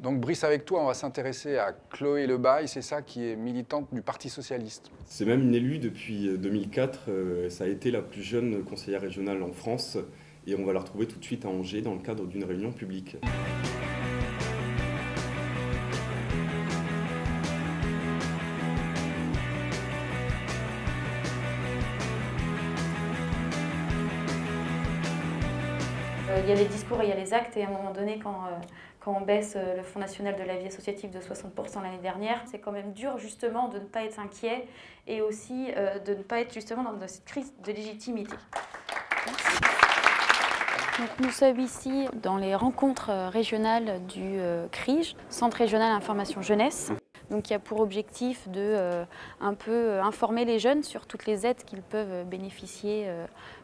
Donc Brice, avec toi, on va s'intéresser à Chloé Lebaille, c'est ça, qui est militante du Parti socialiste. C'est même une élue depuis 2004, ça a été la plus jeune conseillère régionale en France et on va la retrouver tout de suite à Angers dans le cadre d'une réunion publique. Il y a les discours et il y a les actes, et à un moment donné, quand on baisse le Fonds national de la vie associative de 60% l'année dernière, c'est quand même dur justement de ne pas être inquiet et aussi de ne pas être justement dans cette crise de légitimité. Merci. Donc nous sommes ici dans les rencontres régionales du CRIJ, Centre régional information jeunesse. Donc il y a pour objectif de un peu informer les jeunes sur toutes les aides qu'ils peuvent bénéficier.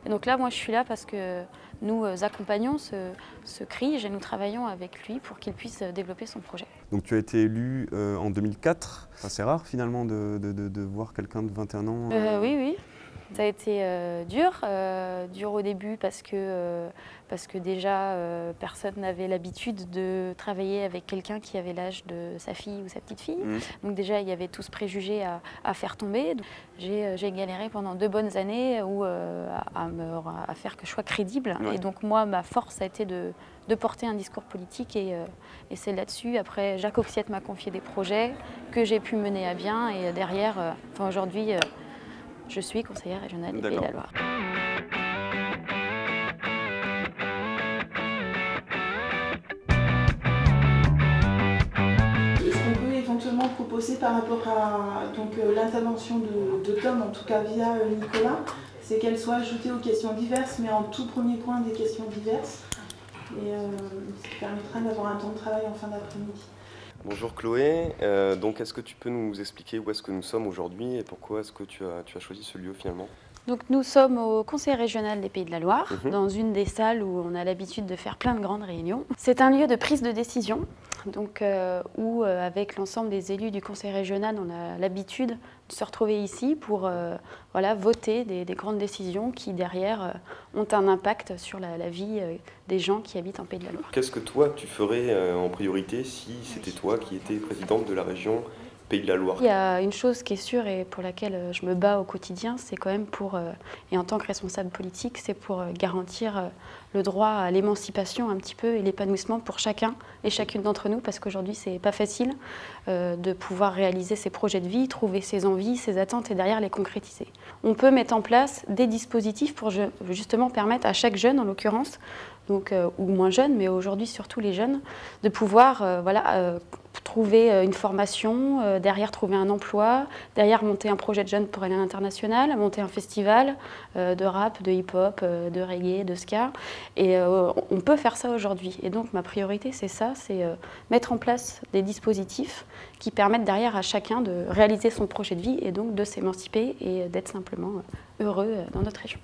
Et donc là, moi je suis là parce que nous accompagnons ce CRIJ et nous travaillons avec lui pour qu'il puisse développer son projet. Donc tu as été élu en 2004. C'est rare finalement de voir quelqu'un de 21 ans. Oui. Ça a été dur au début parce que déjà personne n'avait l'habitude de travailler avec quelqu'un qui avait l'âge de sa fille ou sa petite fille. Donc déjà il y avait tout ce préjugé à faire tomber. J'ai galéré pendant 2 bonnes années à faire que je sois crédible. Ouais. Et donc moi ma force a été de porter un discours politique et c'est là-dessus. Après Jacques Oxiette m'a confié des projets que j'ai pu mener à bien et derrière, aujourd'hui je suis conseillère régionale des Pays de la Loire. Est-ce qu'on peut éventuellement proposer par rapport à l'intervention de Tom, en tout cas via Nicolas, c'est qu'elle soit ajoutée aux questions diverses, mais en tout premier point des questions diverses, et ce qui permettra d'avoir un temps de travail en fin d'après-midi. Bonjour Chloé, donc est-ce que tu peux nous expliquer où est-ce que nous sommes aujourd'hui et pourquoi est-ce que tu as choisi ce lieu finalement? Donc nous sommes au Conseil régional des Pays de la Loire, dans une des salles où on a l'habitude de faire plein de grandes réunions. C'est un lieu de prise de décision, donc, où avec l'ensemble des élus du Conseil régional, on a l'habitude de se retrouver ici pour voter des grandes décisions qui derrière ont un impact sur la vie des gens qui habitent en Pays de la Loire. Qu'est-ce que toi tu ferais en priorité si c'était toi qui étais présidente de la région Pays de la Loire? Il y a une chose qui est sûre et pour laquelle je me bats au quotidien, c'est quand même et en tant que responsable politique, c'est pour garantir le droit à l'émancipation un petit peu et l'épanouissement pour chacun et chacune d'entre nous, parce qu'aujourd'hui c'est pas facile de pouvoir réaliser ses projets de vie, trouver ses envies, ses attentes et derrière les concrétiser. On peut mettre en place des dispositifs pour justement permettre à chaque jeune en l'occurrence, ou moins jeune, mais aujourd'hui surtout les jeunes, de pouvoir trouver une formation, derrière trouver un emploi, derrière monter un projet de jeunes pour aller à l'international, monter un festival de rap, de hip-hop, de reggae, de ska. Et on peut faire ça aujourd'hui. Et donc ma priorité c'est ça, c'est mettre en place des dispositifs qui permettent derrière à chacun de réaliser son projet de vie et donc de s'émanciper et d'être simplement heureux dans notre région.